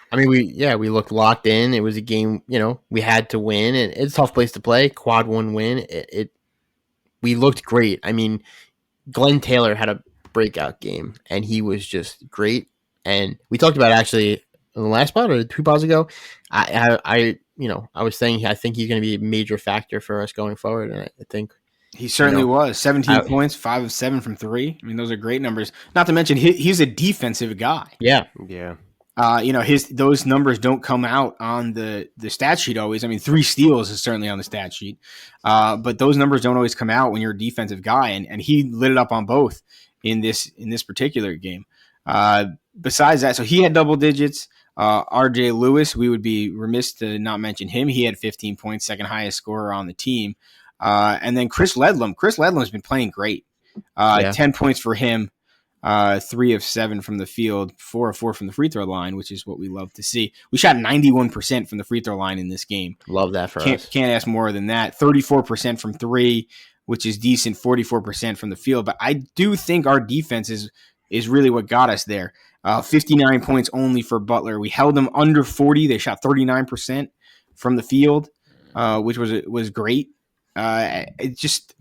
I mean, we looked locked in. It was a game, we had to win, and it's a tough place to play. Quad 1 win. We looked great. I mean, Glenn Taylor had a breakout game, and he was just great. And we talked about actually in the last pod or 2 pods ago. I was saying I think he's going to be a major factor for us going forward, and I think he certainly was. 17 points, 5 of 7 from 3. I mean, those are great numbers. Not to mention he's a defensive guy. Yeah. Those numbers don't come out on the stat sheet always. I mean, 3 steals is certainly on the stat sheet, but those numbers don't always come out when you're a defensive guy, and he lit it up on both in this particular game. Besides that, so he had double digits. R.J. Lewis, we would be remiss to not mention him. He had 15 points, second highest scorer on the team. And then Chris Ledlam. Chris Ledlam has been playing great. Yeah. 10 points for him. 3 of 7 from the field, 4 of 4 from the free throw line, which is what we love to see. We shot 91% from the free throw line in this game. Love that for us. Can't ask more than that. 34% from 3, which is decent. 44% from the field. But I do think our defense is really what got us there. 59 points only for Butler. We held them under 40. They shot 39% from the field, which was great. It just,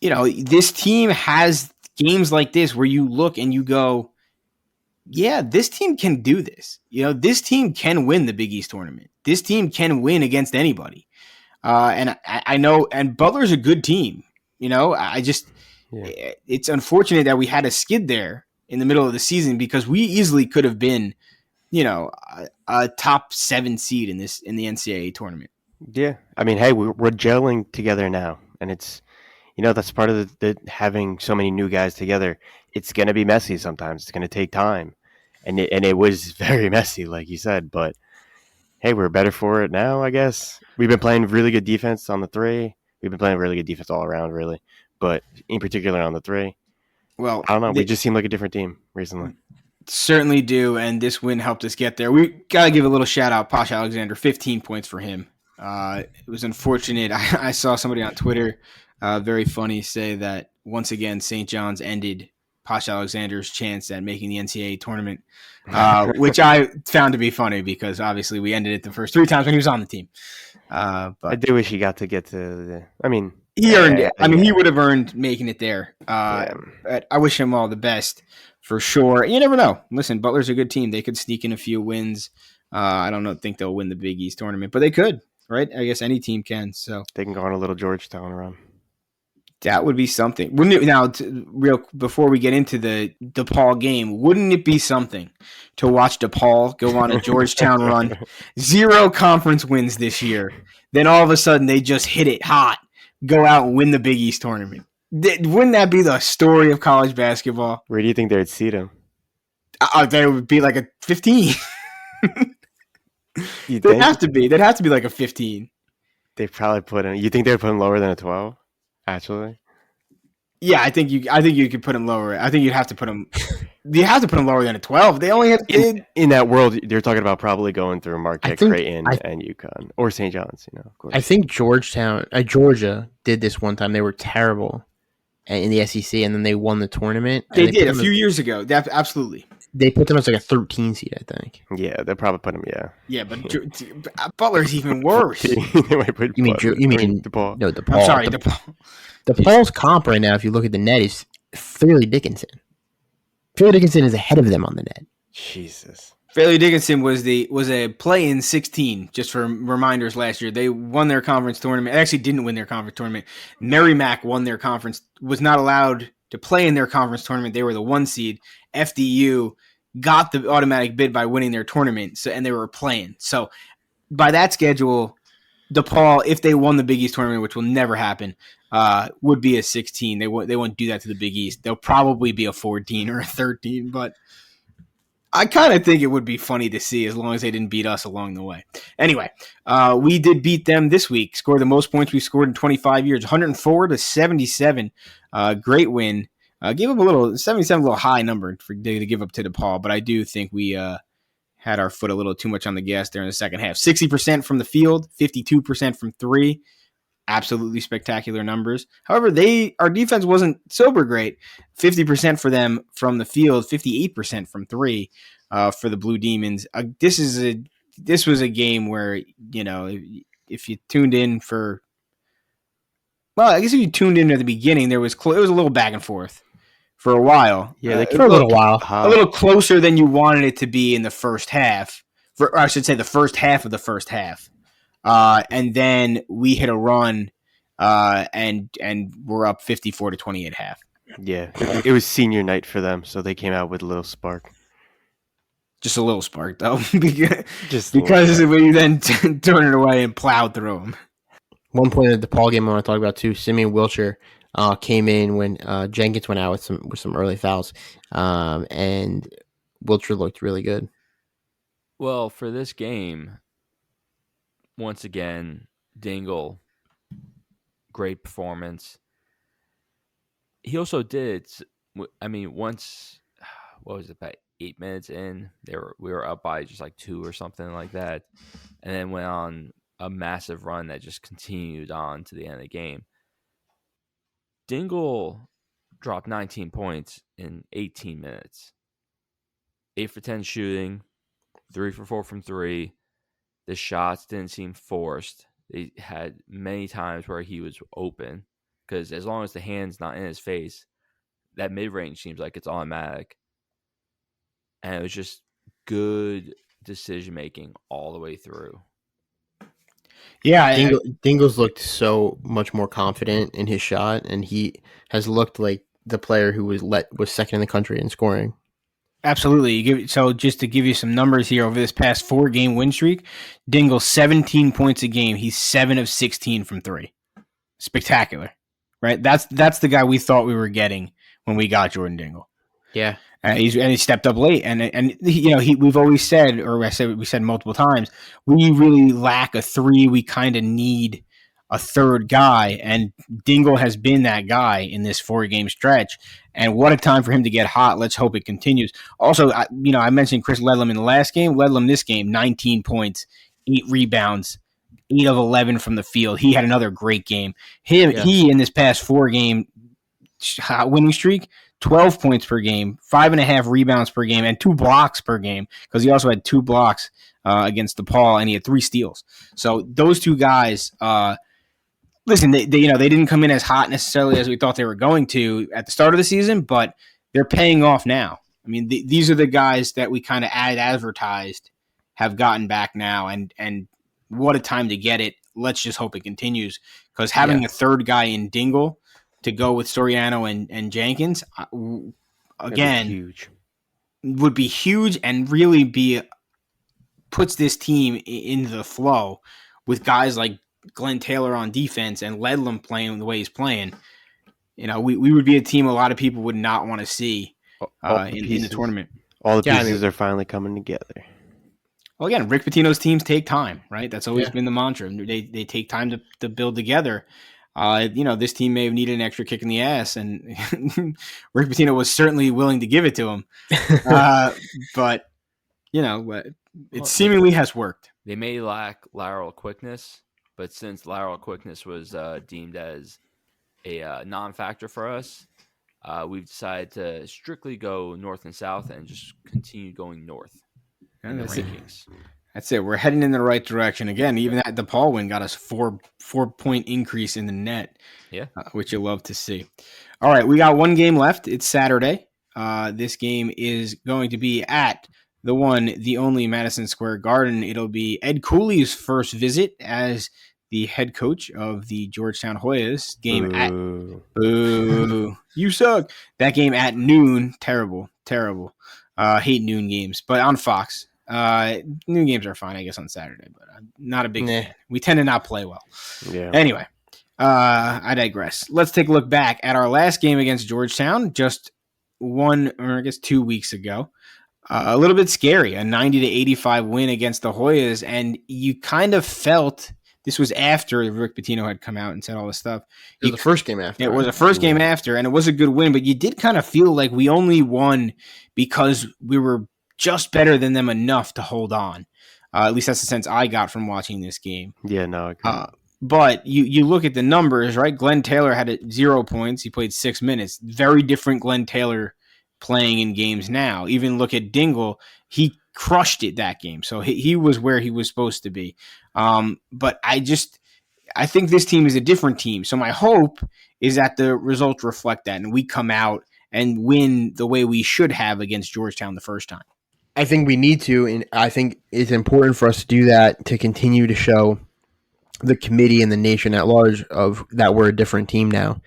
this team has games like this where you look and you go, yeah, this team can do this. This team can win the Big East tournament. This team can win against anybody. And I know, and Butler's a good team. It's unfortunate that we had a skid there in the middle of the season because we easily could have been, a top 7 seed in the NCAA tournament. Yeah. I mean, hey, we're gelling together now, and it's, that's part of the having so many new guys together. It's going to be messy sometimes. It's going to take time. And it was very messy, like you said. But, hey, we're better for it now, I guess. We've been playing really good defense on the 3. We've been playing really good defense all around, really. But in particular on the 3. Well, I don't know. We just seem like a different team recently. Certainly do, and this win helped us get there. We got to give a little shout-out. Posh Alexander, 15 points for him. It was unfortunate. I saw somebody on Twitter very funny say that once again St. John's ended Posh Alexander's chance at making the NCAA tournament, which I found to be funny because obviously we ended it the first 3 times when he was on the team. But I do wish he got to get to the – I mean – he earned it. I mean, he would have earned making it there. But I wish him all the best for sure. You never know. Listen, Butler's a good team. They could sneak in a few wins. I don't think they'll win the Big East tournament, but they could, right? I guess any team can. So they can go on a little Georgetown run. That would be something. Wouldn't it? Now, before we get into the DePaul game, wouldn't it be something to watch DePaul go on a Georgetown run? 0 conference wins this year. Then all of a sudden they just hit it hot. Go out and win the Big East tournament. Wouldn't that be the story of college basketball? Where do you think they would seed them? They would be like a 15. They'd have to be. They'd have to be like a 15. They probably put in. You think they would put them lower than a 12? Actually, yeah, I think you could put them lower. I think you'd have to put them. You have to put them lower than a 12. They only have in that world. You're talking about probably going through Marquette, Creighton, and UConn or St. John's. Of course. I think Georgia did this one time. They were terrible in the SEC, and then they won the tournament. They did a few years ago. Absolutely. They put them as like a 13 seed, I think. Yeah, they probably put them. Yeah. Yeah, but Butler's even worse. You mean DePaul? No, DePaul. I'm sorry, DePaul. DePaul's comp right now, if you look at the net, is Fairleigh Dickinson. Fairleigh Dickinson is ahead of them on the net. Jesus. Fairleigh Dickinson was a play-in 16. Just for reminders, last year they won their conference tournament. They actually didn't win their conference tournament. Merrimack won their conference. Was not allowed to play in their conference tournament. They were the 1 seed. FDU got the automatic bid by winning their tournament, and they were playing. So by that schedule, DePaul, if they won the Big East tournament, which will never happen, would be a 16. They won't do that to the Big East. They'll probably be a 14 or a 13, but I kind of think it would be funny to see as long as they didn't beat us along the way. Anyway, we did beat them this week, scored the most points we've scored in 25 years, 104-77. Great win. Gave up a little 77, a little high number to give up to DePaul, but I do think we had our foot a little too much on the gas there in the second half. 60% from the field, 52% from 3. Absolutely spectacular numbers. However, our defense wasn't super great. 50% for them from the field, 58% from 3 for the Blue Demons. This was a game where, if you tuned in for, well, I guess if you tuned in at the beginning, it was a little back and forth for a while. Yeah, for a little while. A little closer than you wanted it to be in the first half. Or I should say the first half of the first half. And then we hit a run, and we're up 54-28 at half. Yeah, it was senior night for them, so they came out with a little spark. Just a little spark, though, because we then turned it away and plowed through them. One point of the DePaul game I want to talk about too. Simeon Wilshire came in when Jenkins went out with some early fouls, and Wilshire looked really good. Well, for this game, once again, Dingle, great performance. he also did. I mean, once what was it, about 8 minutes in, we were up by just like 2 or something like that, and then went on a massive run that just continued on to the end of the game. Dingle dropped 19 points in 18 minutes. 8 for 10 shooting, 3 for 4 from 3. The shots didn't seem forced. They had many times where he was open because as long as the hand's not in his face, that mid-range seems like it's automatic. And it was just good decision-making all the way through. Yeah, Dingle's looked so much more confident in his shot, and he has looked like the player who was second in the country in scoring. absolutely. So just to give you some numbers here, over this past 4-game win streak, Dingle 17 points a game. He's 7 of 16 from 3. Spectacular, right? That's the guy we thought we were getting when we got Jordan Dingle. Yeah. He stepped up late, and we've always said, or we said multiple times, we really lack a 3. We kind of need a third guy, and Dingle has been that guy in this 4-game stretch. And what a time for him to get hot. Let's hope it continues. Also, I mentioned Chris Ledlam in the last game. Ledlam this game, 19 points, 8 rebounds, 8 of 11 from the field. He had another great game. He in this past 4-game winning streak, 12 points per game, 5.5 rebounds per game, and 2 blocks per game, because he also had 2 blocks against DePaul, and he had 3 steals. So those 2 guys, listen, they didn't come in as hot necessarily as we thought they were going to at the start of the season, but they're paying off now. I mean, these are the guys that we kind of advertised have gotten back now, and what a time to get it. Let's just hope it continues, because having a third guy in Dingle to go with Soriano and Jenkins, again, would be huge and really puts this team into the flow with guys like Glenn Taylor on defense and Ledlam playing the way he's playing. We would be a team a lot of people would not want to see in the tournament. All the pieces are finally coming together. Well, again, Rick Pitino's teams take time, right? That's always been the mantra. They take time to build together. This team may have needed an extra kick in the ass, and Rick Pitino was certainly willing to give it to him. But it seemingly has worked. They may lack lateral quickness, but since lateral quickness was deemed as a non-factor for us, we've decided to strictly go north and south and just continue going north in the rankings. That's it. We're heading in the right direction. Again, even that DePaul win got us 4-point increase in the net, which you'll love to see. All right, we got 1 game left. It's Saturday. This game is going to be at the one, the only Madison Square Garden. It'll be Ed Cooley's first visit as the head coach of the Georgetown Hoyas. Boo. You suck. That game at noon. Terrible. Hate noon games, but on Fox. Noon games are fine, I guess, on Saturday, but I'm not a big fan. We tend to not play well. Yeah. Anyway, I digress. Let's take a look back at our last game against Georgetown, just 2 weeks ago. A little bit scary, a 90-85 win against the Hoyas, and you kind of felt this was after Rick Pitino had come out and said all this stuff. It was the first game after. It was the first game after, and it was a good win, but you did kind of feel like we only won because we were just better than them enough to hold on. At least that's the sense I got from watching this game. Yeah, no. But you look at the numbers, right? Glenn Taylor had 0 points. He played 6 minutes. Very different Glenn Taylor playing in games now. Even look at Dingle. He crushed it that game. So he was where he was supposed to be. But I think this team is a different team. So my hope is that the results reflect that and we come out and win the way we should have against Georgetown the first time. I think we need to, and I think it's important for us to do that to continue to show the committee and the nation at large of that we're a different team now.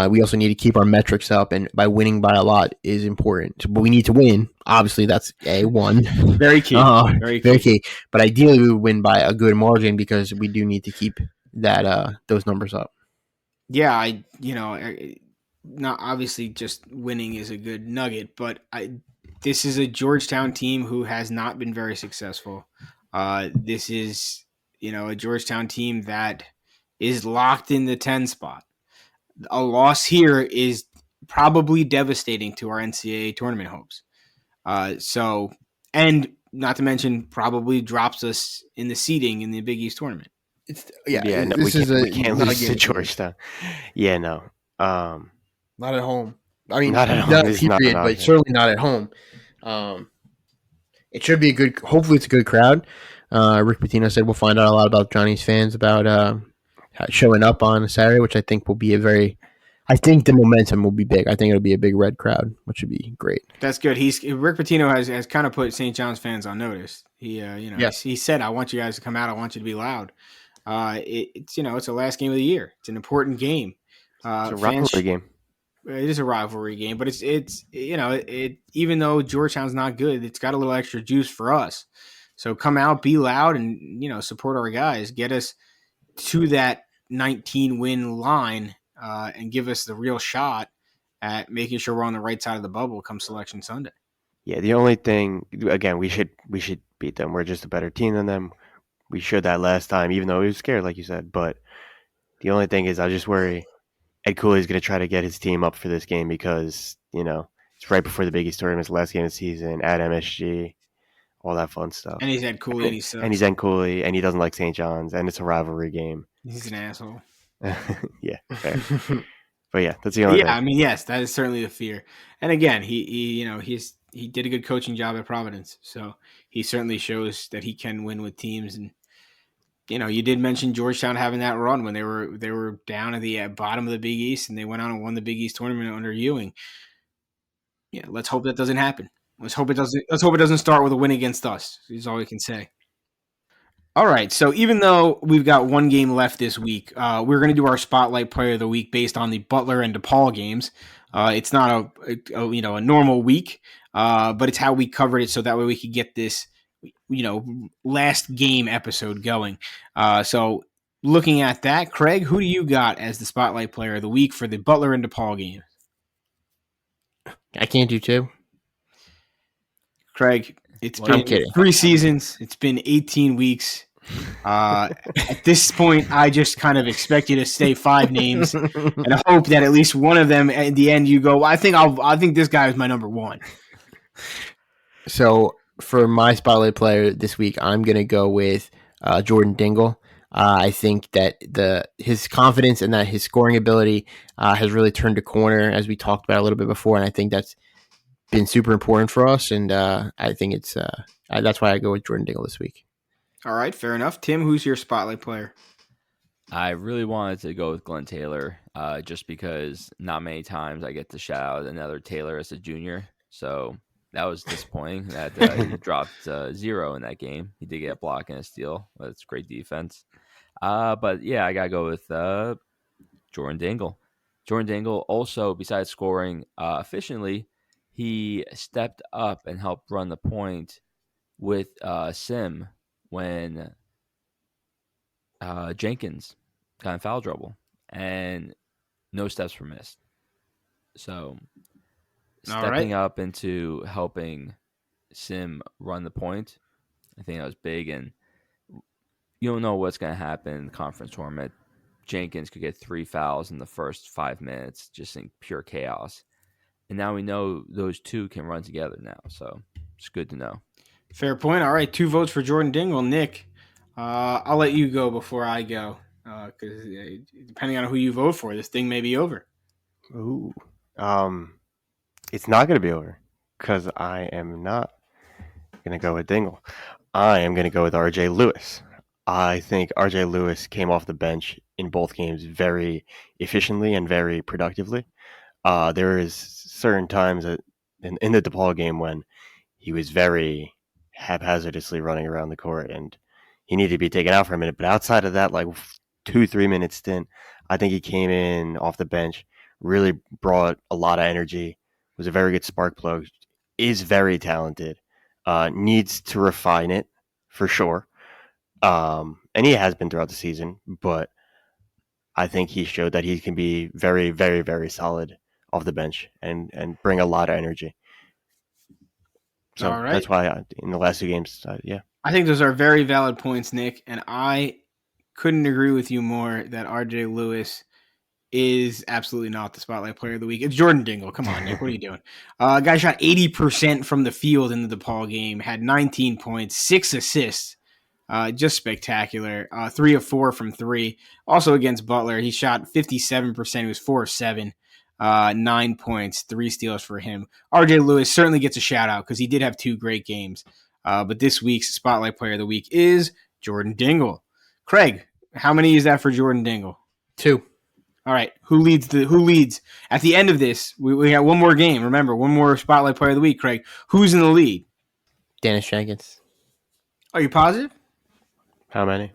We also need to keep our metrics up, and by winning by a lot is important. But we need to win. Obviously, that's one. Very key. Very key. But ideally, we would win by a good margin because we do need to keep that those numbers up. Yeah, not obviously just winning is a good nugget, but this is a Georgetown team who has not been very successful. This is, a Georgetown team that is locked in the 10 spot. A loss here is probably devastating to our NCAA tournament hopes. And not to mention, probably drops us in the seeding in the Big East tournament. Yeah, no, this is we can't not a lose game to of cheese. Georgetown. Yeah, no. Not at home. I mean, Not at home. not This is not period, an but option. certainly not at home. It should be a good. Hopefully, it's a good crowd. Rick Pitino said we'll find out a lot about Johnny's fans about showing up on Saturday, which I think will be a very. I think the momentum will be big. I think it'll be a big red crowd, which would be great. That's good. Rick Pitino has kind of put St. John's fans on notice. Yes. He said, "I want you guys to come out. I want you to be loud." It's the last game of the year. It's an important game. It's a rivalry game. It is a rivalry game, but it's even though Georgetown's not good, it's got a little extra juice for us. So come out, be loud, and support our guys. Get us to that 19 win line, and give us the real shot at making sure we're on the right side of the bubble come Selection Sunday. Yeah, the only thing, again, we should beat them. We're just a better team than them. We showed that last time, even though we were scared, like you said. But the only thing is, I just worry Ed Cooley's going to try to get his team up for this game because, it's right before the Big East tournament, it's the last game of the season, at MSG, all that fun stuff. And he's Ed Cooley, and he sucks. And he's Ed Cooley, and he doesn't like St. John's, and it's a rivalry game. He's an asshole. Yeah, fair. But yeah, that's the only thing. I mean, yes, that is certainly the fear. And again, he did a good coaching job at Providence, so he certainly shows that he can win with teams. And you did mention Georgetown having that run when they were down at the bottom of the Big East, and they went on and won the Big East tournament under Ewing. Yeah, let's hope that doesn't happen. Let's hope it doesn't start with a win against us. Is all we can say. All right, so even though we've got one game left this week, we're going to do our Spotlight Player of the Week based on the Butler and DePaul games. It's not a normal week, but it's how we covered it, so that way we could get this last game episode going. So looking at that, Craig, who do you got as the Spotlight Player of the Week for the Butler and DePaul game? I can't do two. Craig, it's been 3 seasons. It's been 18 weeks. At this point, I just kind of expect you to say 5 names and I hope that at least one of them at the end you go, I think this guy is my number 1. So for my Spotlight Player this week, I'm going to go with Jordan Dingle. I think that his confidence and that his scoring ability has really turned a corner, as we talked about a little bit before, and I think that's been super important for us. And I think it's that's why I go with Jordan Dingle this week. All right, fair enough. Tim, who's your Spotlight Player? I really wanted to go with Glenn Taylor, just because not many times I get to shout out another Taylor as a junior. So that was disappointing that he dropped 0 in that game. He did get a block and a steal. That's great defense. But yeah, I got to go with Jordan Dingle. Jordan Dingle also, besides scoring efficiently, he stepped up and helped run the point with Sim when Jenkins got in foul trouble and no steps were missed. So stepping up into helping Sim run the point, I think that was big. And you don't know what's going to happen in the conference tournament. Jenkins could get 3 fouls in the first 5 minutes, just in pure chaos. And now we know those two can run together now. So it's good to know. Fair point. All right, 2 votes for Jordan Dingle. Nick, I'll let you go before I go, because depending on who you vote for, this thing may be over. Ooh. It's not going to be over because I am not going to go with Dingle. I am going to go with RJ Lewis. I think RJ Lewis came off the bench in both games very efficiently and very productively. There is certain times in the DePaul game when he was very haphazardly running around the court and he needed to be taken out for a minute. But outside of that, like 2-3 minute stint, I think he came in off the bench, really brought a lot of energy, was a very good spark plug, is very talented, needs to refine it for sure. And he has been throughout the season, but I think he showed that he can be very, very, very solid off the bench and bring a lot of energy. So that's why in the last 2 games, yeah. I think those are very valid points, Nick, and I couldn't agree with you more that RJ Lewis is absolutely not the Spotlight Player of the Week. It's Jordan Dingle. Come on, Nick. What are you doing? Guy shot 80% from the field in the DePaul game, had 19 points, 6 assists. Just spectacular. 3 of 4 from 3. Also against Butler, he shot 57%. He was 4 of 7. 9 points, 3 steals for him. RJ Lewis certainly gets a shout out because he did have 2 great games. But this week's Spotlight Player of the Week is Jordan Dingle. Craig, how many is that for Jordan Dingle? 2. All right. Who leads at the end of this? We got one more game. Remember, one more Spotlight Player of the Week, Craig. Who's in the lead? Dennis Jenkins. Are you positive? How many?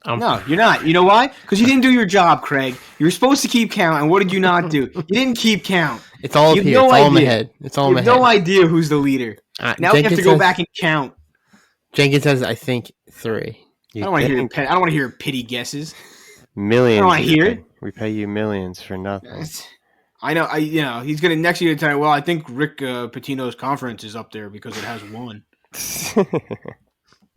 No, you're not. You know why? Because you didn't do your job, Craig. You were supposed to keep count, and what did you not do? You didn't keep count. It's all up here. No it's all in my idea. head. It's all in You my have head. no idea who's the leader. Now we have to go back and count. Jenkins has, I think, 3. I don't want to hear pity guesses. Millions. I don't want to hear it. We pay you millions for nothing. I know. He's gonna next year tell you. Well, I think Rick Pitino's conference is up there because it has 1.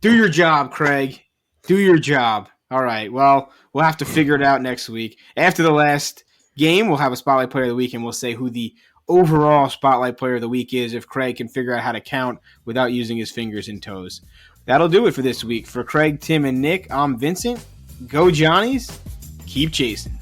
Do your job, Craig. Do your job. All right. Well, we'll have to figure it out next week. After the last game, we'll have a Spotlight Player of the Week, and we'll say who the overall Spotlight Player of the Week is if Craig can figure out how to count without using his fingers and toes. That'll do it for this week. For Craig, Tim, and Nick, I'm Vincent. Go Johnnies. Keep chasing.